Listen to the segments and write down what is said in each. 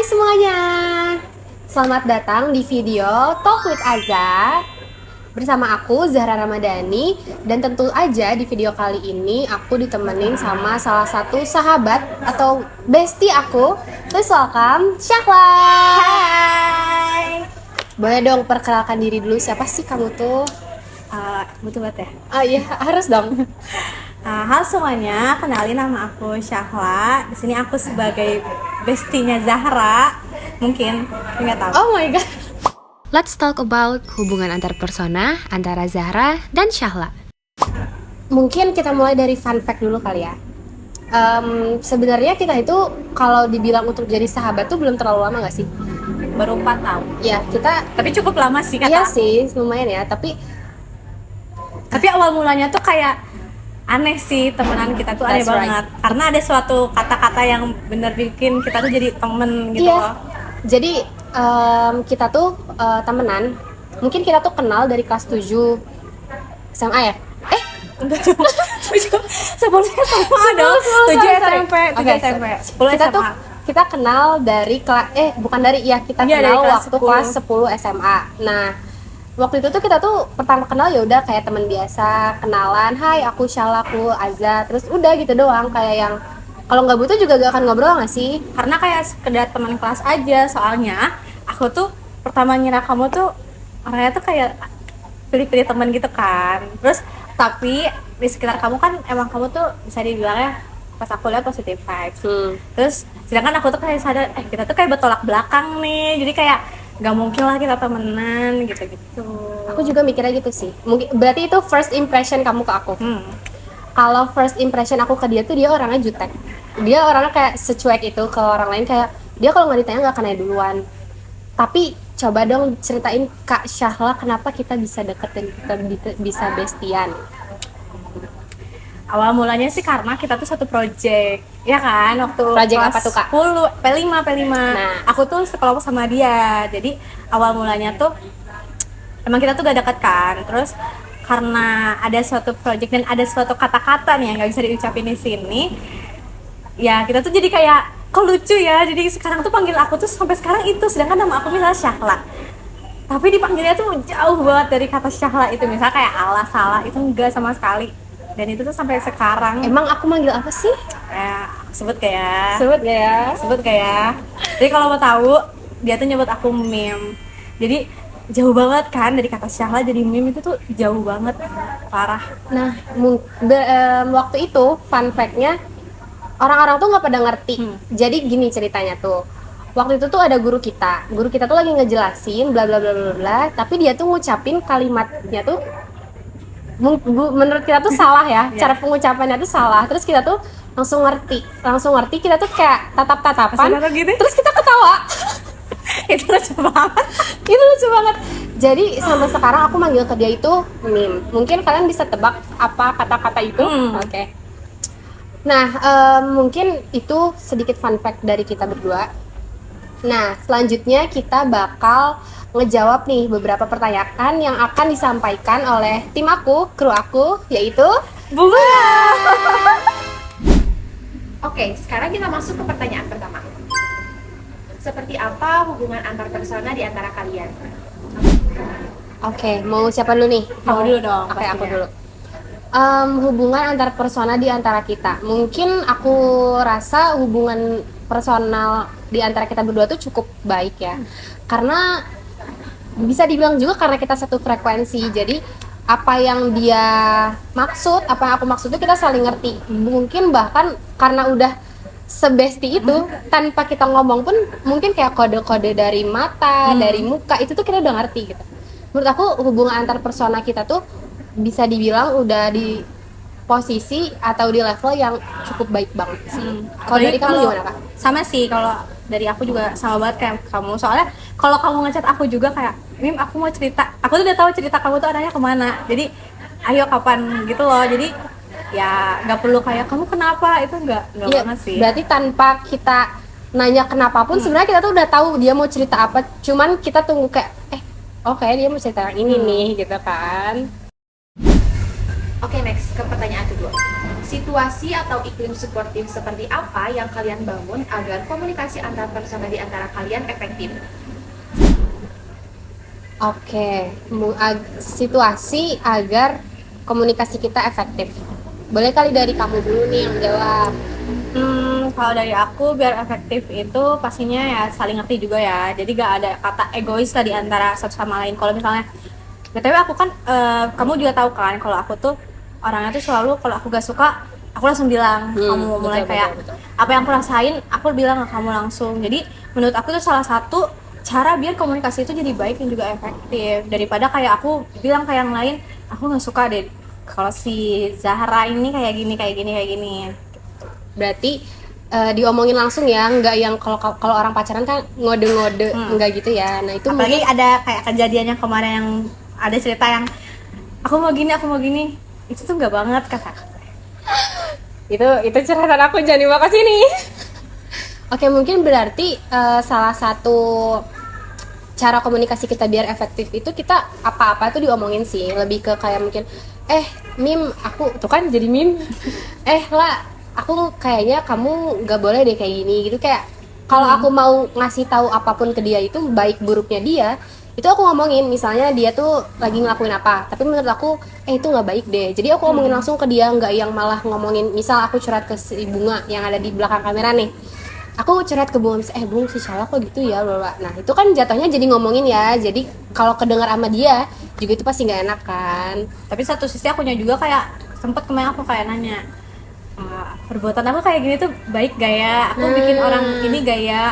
semuanya, selamat datang di video Talk with Aza bersama aku Zahra Ramadhani. Dan tentu aja di video kali ini aku ditemenin sama salah satu sahabat atau bestie aku. Please welcome Syahla. Hai. Boleh dong perkenalkan diri dulu, siapa sih kamu tuh? Butuh banget ya. Iya harus dong. Halo semuanya, kenalin nama aku Syahla. Di sini aku sebagai bestinya Zahra. Mungkin nggak tahu. Oh my god. Let's talk about hubungan antar persona antara Zahra dan Syahla. Mungkin kita mulai dari fun fact dulu kali ya. Sebenarnya kita itu kalau dibilang untuk jadi sahabat tuh belum terlalu lama nggak sih? Baru 4 tahun. Ya kita. Tapi cukup lama sih kata. Iya sih, lumayan ya. Tapi awal mulanya tuh kayak aneh sih, temenan kita tuh aneh That's right. banget. Karena ada suatu kata-kata yang bener bikin kita tuh jadi temen gitu iya. loh. Jadi kita tuh temenan. Mungkin kita tuh kenal dari kelas 7 SMA ya? Enggak cuma 10 SMA dong. 7 SMP, 7 SMP. 10 Kita SMA. tuh kita kenal dari kelas bukan dari kita Iya, dari kenal kelas waktu kelas 10 SMA. Nah, waktu itu tuh kita tuh pertama kenal ya udah kayak teman biasa, kenalan, hai aku Syahla, aku Aza, terus udah gitu doang, kayak yang kalau nggak butuh juga gak akan ngobrol nggak sih? Karena kayak sekedar teman kelas aja. Soalnya aku tuh pertama ngira kamu tuh orangnya tuh kayak pilih-pilih teman gitu kan. Terus tapi di sekitar kamu kan emang kamu tuh bisa dibilangnya pas aku lihat positive vibes. Terus sedangkan aku tuh kayak sadar kita tuh kayak bertolak belakang nih. Jadi kayak nggak mungkin lah kita temenan gitu-gitu. Aku juga mikirnya gitu sih. Mungkin berarti itu first impression kamu ke aku. Kalau first impression aku ke dia tuh dia orangnya jutek. Dia orangnya kayak secuek itu ke orang lain, kayak dia kalau nggak ditanya nggak akan nanya duluan. Tapi coba dong ceritain Kak Syahla kenapa kita bisa deket dan kita bisa bestian. Awal mulanya sih karena kita tuh satu project, ya kan? Waktu Project kelas apa tuh, Kak? 10, P5. Nah. Aku tuh sekelompok sama dia. Jadi awal mulanya tuh emang kita tuh gak deket kan. Terus karena ada suatu project dan ada suatu kata-kata nih yang gak bisa diucapin di sini, ya kita tuh jadi kayak kok lucu ya. Jadi sekarang tuh panggil aku tuh sampai sekarang itu, sedangkan nama aku misalnya Syahla. Tapi dipanggilnya tuh jauh banget dari kata Syahla itu. Misalnya kayak Allah, salah, itu enggak sama sekali. Dan itu tuh sampai sekarang. Emang aku manggil apa sih? Sebut gak ya? Sebut gak ya? Sebut gak ya? Jadi kalau mau tahu, dia tuh nyebut aku meme. Jadi jauh banget kan dari kata Syahla jadi meme itu tuh jauh banget, parah. Nah, waktu itu fun fact-nya orang-orang tuh nggak pada ngerti. Jadi gini ceritanya tuh. Waktu itu tuh ada guru kita tuh lagi ngejelasin bla bla bla bla bla, tapi dia tuh ngucapin kalimatnya tuh menurut kita tuh salah ya. Cara pengucapannya tuh salah. Terus kita tuh langsung ngerti, kita tuh kayak tatap-tatapan, Gitu? terus kita ketawa. Itu lucu banget. Itu lucu banget. Jadi sampai sekarang aku manggil ke dia itu meme. Mungkin kalian bisa tebak apa kata-kata itu. Oke. Nah, mungkin itu sedikit fun fact dari kita berdua. Nah, selanjutnya kita bakal ngejawab nih beberapa pertanyaan yang akan disampaikan oleh tim aku, kru aku, yaitu Bunga. Oke, sekarang kita masuk ke pertanyaan pertama. Seperti apa hubungan antar persona di antara kalian? Oke, mau siapa dulu nih? Kamu dulu dong, Oke, aku pastinya. dulu. Hubungan antar persona di antara kita. Mungkin aku rasa hubungan personal di antara kita berdua tuh cukup baik ya. Karena bisa dibilang juga karena kita satu frekuensi. Jadi apa yang dia maksud, apa yang aku maksud itu kita saling ngerti. Mungkin bahkan karena udah sebesti itu, tanpa kita ngomong pun mungkin kayak kode-kode dari mata, dari muka, itu tuh kita udah ngerti gitu. Menurut aku hubungan antar persona kita tuh bisa dibilang udah di posisi atau di level yang cukup baik banget sih. Kalau dari kamu gimana, Kak? Sama sih, kalau dari aku juga sama banget kayak kamu. Soalnya kalau kamu ngechat aku juga kayak, Mim aku mau cerita. Aku tuh udah tahu cerita kamu tuh arahnya kemana. Jadi ayo kapan gitu loh. Jadi ya nggak perlu kayak kamu kenapa, itu nggak Iya, banget sih. berarti tanpa kita nanya kenapa pun sebenarnya kita tuh udah tahu dia mau cerita apa. Cuman kita tunggu kayak oke, dia mau cerita yang ini nih gitu kan. Oke, next ke pertanyaan kedua. Situasi atau iklim suportif seperti apa yang kalian bangun agar komunikasi antar personal di antara kalian efektif? Oke, situasi agar komunikasi kita efektif. Boleh kali dari kamu dulu nih yang jawab. Kalau dari aku biar efektif itu pastinya ya saling ngerti juga ya. Jadi gak ada kata egois lah di antara satu sama lain. Kalau misalnya, btw aku kan, kamu juga tahu kan kalau aku tuh orangnya tuh selalu kalau aku gak suka, aku langsung bilang. Kamu mulai betul, kayak betul. apa yang aku rasain, aku bilang ke kamu langsung. Jadi menurut aku tuh salah satu cara biar komunikasi itu jadi baik dan juga efektif, daripada kayak aku bilang ke yang lain, aku nggak suka deh kalau si Zahra ini kayak gini kayak gini kayak gini. Berarti diomongin langsung ya, nggak yang kalau orang pacaran kan ngode-ngode, nggak gitu ya. Nah itu Apalagi ada kayak kejadiannya kemarin yang ada cerita yang aku mau gini, itu tuh nggak banget kata. itu curhatan aku, jangan dibawa ke sini. Oke, mungkin berarti salah satu cara komunikasi kita biar efektif itu kita apa-apa tuh diomongin sih, lebih ke kayak mungkin Mim, aku tuh kan jadi Mim. Lah, aku kayaknya kamu nggak boleh deh kayak gini gitu. Kayak kalau aku mau ngasih tahu apapun ke dia itu baik buruknya dia, itu aku ngomongin. Misalnya dia tuh lagi ngelakuin apa, tapi menurut aku itu nggak baik deh, jadi aku ngomongin langsung ke dia, nggak yang malah ngomongin. Misal aku curhat ke si Bunga yang ada di belakang kamera nih, aku curhat ke Bunga, Bung si Shala kok gitu ya, bla. Nah itu kan jatuhnya jadi ngomongin ya, jadi kalau kedengar sama dia juga itu pasti nggak enak kan. Tapi satu sisi akunya juga kayak sempet kemarin aku kayak nanya, perbuatan aku kayak gini tuh baik gak ya, aku bikin orang ini gak ya,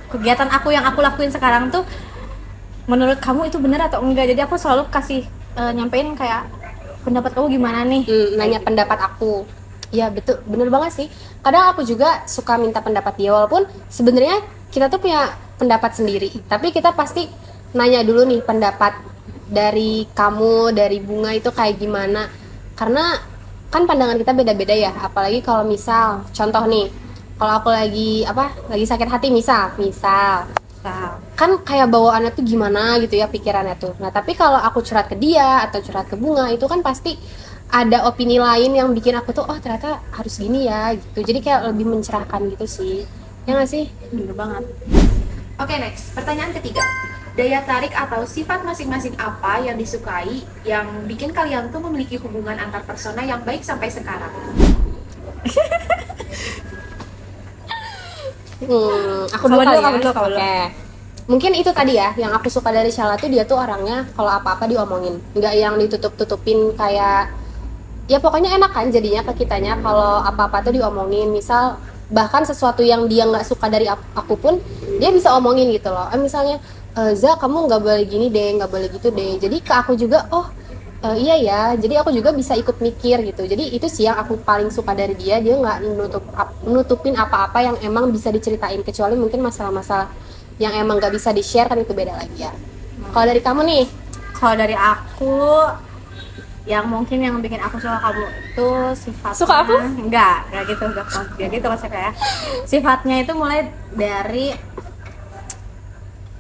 kegiatan aku yang aku lakuin sekarang tuh menurut kamu itu benar atau enggak. Jadi aku selalu kasih nyampein kayak pendapat kamu gimana nih, Nanya pendapat aku. Ya betul, bener banget sih. Kadang aku juga suka minta pendapat dia, walaupun sebenarnya kita tuh punya pendapat sendiri, tapi kita pasti nanya dulu nih pendapat dari kamu, dari Bunga itu kayak gimana, karena kan pandangan kita beda-beda ya. Apalagi kalau misal contoh nih, kalau aku lagi sakit hati misal kan kayak bawaannya tuh gimana gitu ya, pikirannya tuh. Nah tapi kalau aku curhat ke dia atau curhat ke Bunga, itu kan pasti ada opini lain yang bikin aku tuh ternyata harus gini ya gitu. Jadi kayak lebih mencerahkan gitu sih, ya nggak sih? bener banget. Oke, next. Pertanyaan ketiga. Daya tarik atau sifat masing-masing apa yang disukai yang bikin kalian tuh memiliki hubungan antar persona yang baik sampai sekarang? Aku dulu kali ya. Kamu dulu. Oke. Mungkin itu tadi ya, yang aku suka dari Shala tuh dia tuh orangnya kalau apa-apa diomongin, nggak yang ditutup-tutupin. Kayak ya pokoknya enak kan jadinya ke kitanya kalau apa-apa tuh diomongin. Misal bahkan sesuatu yang dia nggak suka dari aku pun dia bisa omongin gitu loh. Misalnya Za, kamu nggak boleh gini deh, nggak boleh gitu deh. Jadi ke aku juga iya ya, jadi aku juga bisa ikut mikir gitu. Jadi itu sih yang aku paling suka dari dia nggak nutupin apa-apa yang emang bisa diceritain, kecuali mungkin masalah-masalah yang emang nggak bisa di-share, kan itu beda lagi ya. Kalau dari kamu nih? Kalau dari aku, yang mungkin yang bikin aku suka kamu itu sifatnya. Suka aku? Enggak gitu maksudnya ya. Sifatnya itu mulai dari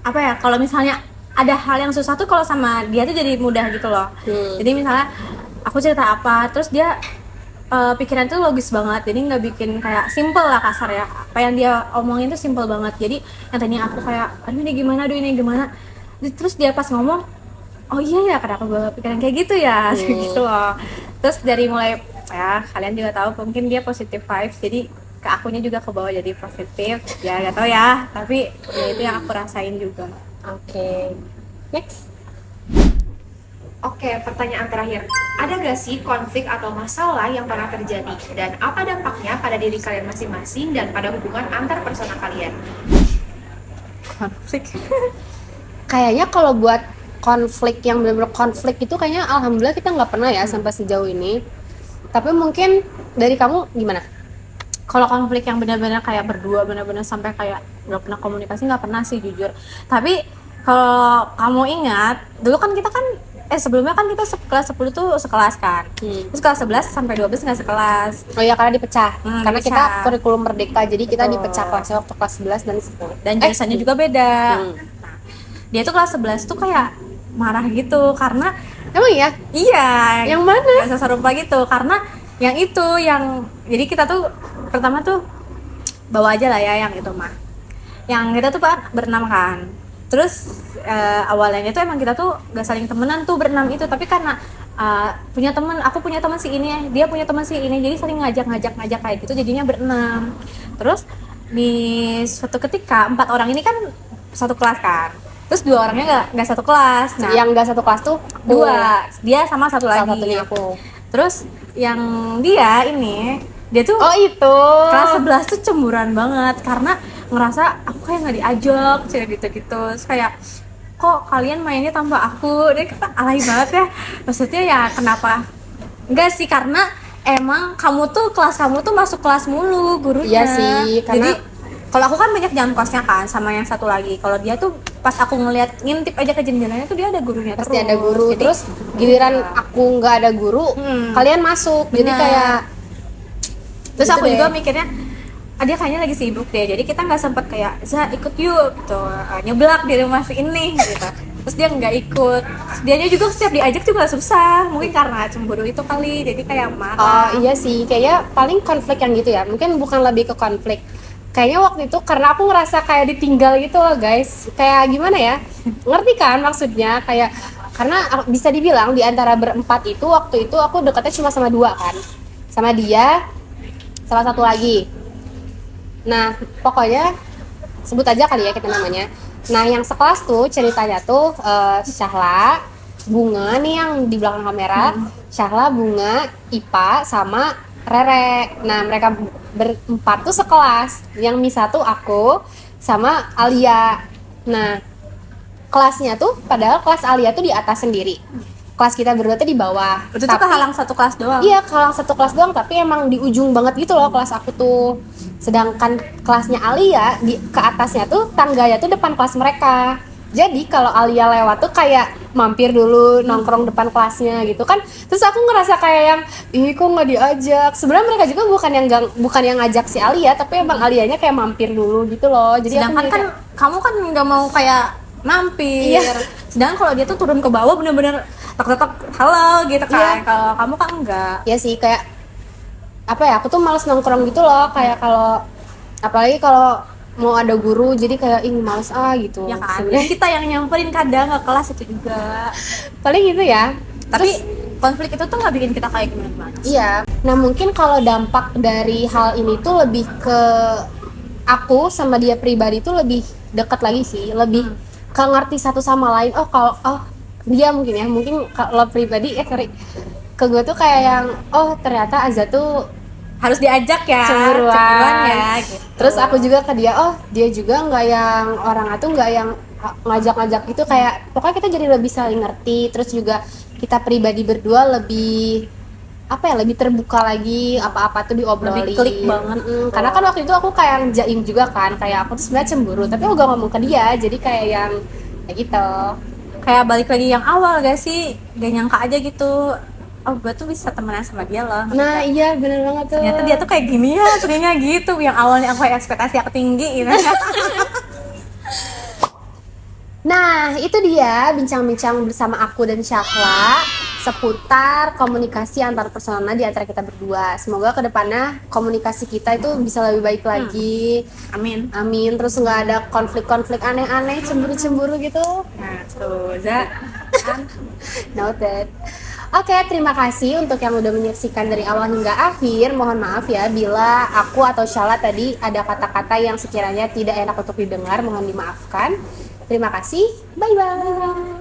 apa ya, kalau misalnya ada hal yang susah tuh kalau sama dia tuh jadi mudah gitu loh. Jadi misalnya aku cerita apa, terus dia pikiran tuh logis banget, jadi nggak bikin kayak simple lah, kasar ya, apa yang dia omongin tuh simple banget. Jadi yang tadinya aku kayak aduh ini gimana, terus dia pas ngomong, oh iya ya, kenapa gue pikiran kayak gitu ya, gitu loh. Terus dari mulai ya kalian juga tahu mungkin dia positive vibes, jadi ke akunya juga ke bawah jadi positif ya, gak tau ya, tapi ya itu yang aku rasain juga. Oke. Next. Oke, pertanyaan terakhir. Ada gak sih konflik atau masalah yang pernah terjadi? Dan apa dampaknya pada diri kalian masing-masing dan pada hubungan antar persona kalian? Konflik. Kayaknya kalau buat konflik yang benar-benar konflik itu kayaknya alhamdulillah kita nggak pernah ya sampai sejauh ini. Tapi mungkin dari kamu gimana? Kalau konflik yang benar-benar kayak berdua, benar-benar sampai kayak nggak pernah komunikasi, nggak pernah sih jujur. Tapi kalau kamu ingat, dulu kan kita kan sebelumnya kan kita kelas 10 tuh sekelas kan. Terus kelas 11 sampai 12 nggak sekelas. Oh ya, karena dipecah. Karena dipecah. kita kurikulum merdeka, jadi kita Betul. dipecah kelasnya waktu kelas 11 dan 10. Dan jurusannya juga beda. Nah, dia tuh kelas 11 tuh kayak marah gitu karena Emang ya? iya, Yang mana? rasa serupa gitu, karena yang itu yang jadi kita tuh pertama tuh bawa aja lah ya yang itu mah. Yang kita tuh Pak berenam kan. Terus awalnya itu emang kita tuh gak saling temenan tuh berenam itu, tapi karena aku punya teman si ini, dia punya teman si ini, jadi saling ngajak kayak gitu jadinya berenam. Terus di suatu ketika 4 orang ini kan satu kelas kan. Terus 2 orangnya nggak satu kelas. Nah, yang nggak satu kelas tuh 2, dia sama satu salah lagi. satunya aku. Terus yang dia tuh Oh itu. kelas 11 tuh cemburuan banget karena ngerasa aku kayak nggak diajak cerita gitu-gitu. Terus kayak kok kalian mainnya tanpa aku, dia kita alay banget ya. Maksudnya ya kenapa? Enggak sih, karena emang kelas kamu tuh masuk kelas mulu gurunya. Iya sih, karena jadi kalau aku kan banyak jam kosnya kan sama yang satu lagi. Kalau dia tuh pas aku ngeliat ngintip aja ke jendelanya tuh dia ada gurunya pasti terus. ada guru. Jadi, Terus giliran aku nggak ada guru, kalian masuk. Jadi Benar. kayak terus gitu aku deh. juga mikirnya dia kayaknya lagi sibuk deh, jadi kita nggak sempet kayak ikut yuk gitu, nyeblak di rumah si ini gitu. Terus dia nggak ikut, terus dianya juga setiap diajak juga susah, mungkin karena cemburu itu kali, jadi kayak marah. Iya sih, kayaknya paling konflik yang gitu ya. Mungkin bukan lebih ke konflik. Kayaknya waktu itu karena aku ngerasa kayak ditinggal gitu loh guys. Kayak gimana ya? Ngerti kan maksudnya? Kayak karena bisa dibilang di antara berempat itu waktu itu aku dekatnya cuma sama 2 kan. Sama dia, sama satu lagi. Nah, pokoknya sebut aja kali ya kita namanya. Nah, yang sekelas tuh ceritanya tuh Syahla, Bunga nih yang di belakang kamera, Syahla, Bunga, Ipa, sama Rere. Nah, mereka berempat tuh sekelas. Yang Misa tuh aku sama Alia. Nah, kelasnya tuh padahal kelas Alia tuh di atas sendiri. Kelas kita berdua tuh di bawah. Itu tuh kehalang satu kelas doang. Iya, kehalang satu kelas doang, tapi emang di ujung banget gitu loh kelas aku tuh. Sedangkan kelasnya Alia ke atasnya tuh tangganya tuh depan kelas mereka. Jadi kalau Alia lewat tuh kayak mampir dulu nongkrong depan kelasnya gitu kan. Terus aku ngerasa kayak yang ih kok nggak diajak. Sebenarnya mereka juga bukan yang ngajak si Alia, tapi emang Alianya kayak mampir dulu gitu loh. Jadi Sedangkan aku kan kamu kan nggak mau kayak mampir. Iya. Sedangkan kalau dia tuh turun ke bawah bener-bener tek halo gitu kan. Iya. Kalau kamu kan enggak. ya sih kayak apa ya, aku tuh males nongkrong gitu loh, kayak kalau apalagi kalau mau ada guru jadi kayak ih males gitu Ya kan. sebenarnya. Kita yang nyamperin kadang ke kelas itu juga. Paling gitu ya. Tapi konflik itu tuh nggak bikin kita kayak gimana-gimana. Iya, nah mungkin kalau dampak dari hal ini tuh lebih ke aku sama dia pribadi tuh lebih dekat lagi sih, lebih ke ngerti satu sama lain. Dia mungkin kalau pribadi ke gue tuh kayak yang ternyata Azza tuh Harus diajak ya. cemburuan ya gitu. Terus aku juga ke dia, dia juga nggak yang orang itu nggak yang ngajak-ngajak gitu, kayak pokoknya kita jadi lebih saling ngerti. Terus juga kita pribadi berdua lebih lebih terbuka lagi, apa-apa tuh diobrolin. Lebih klik banget. Karena kan waktu itu aku kayak jaim juga kan, kayak aku tuh sebenarnya cemburu tapi aku gak ngomong ke dia, jadi kayak yang kayak gitu. Kayak balik lagi yang awal gak sih? Gak nyangka aja gitu. Gue tuh bisa temenan sama dia loh. Nah iya bener banget tuh. Ternyata dia tuh kayak gini ya, aslinya gitu. Yang awalnya aku ekspektasi aku tinggi gitu. Nah, itu dia bincang-bincang bersama aku dan Syahla seputar komunikasi antar personal di antara kita berdua. Semoga kedepannya komunikasi kita itu bisa lebih baik lagi. Amin. Amin. Terus nggak ada konflik-konflik aneh-aneh, cemburu-cemburu gitu. Nah, tuh, Za. Noted. Oke, terima kasih untuk yang udah menyaksikan dari awal hingga akhir. Mohon maaf ya bila aku atau Syahla tadi ada kata-kata yang sekiranya tidak enak untuk didengar. Mohon dimaafkan. Terima kasih. Bye-bye.